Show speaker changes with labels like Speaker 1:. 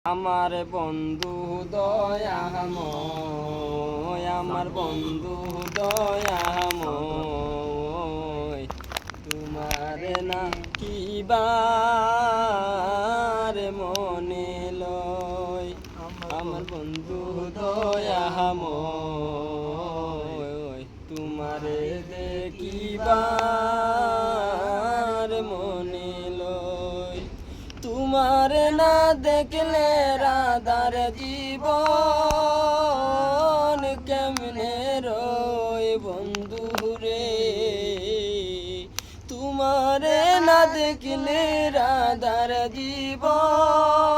Speaker 1: আমার বন্ধু দয়াময়, আমার বন্ধু দয়াময়, তোমার না কিবার মনে লয়। আমার বন্ধু দয়াময়, তোমারে দেখিবার মনে লয়। তোমারে না দেখলে রাধার জীবন কেমনে রয় বন্ধু রে। তোমারে না দেখলে রাধার জীবন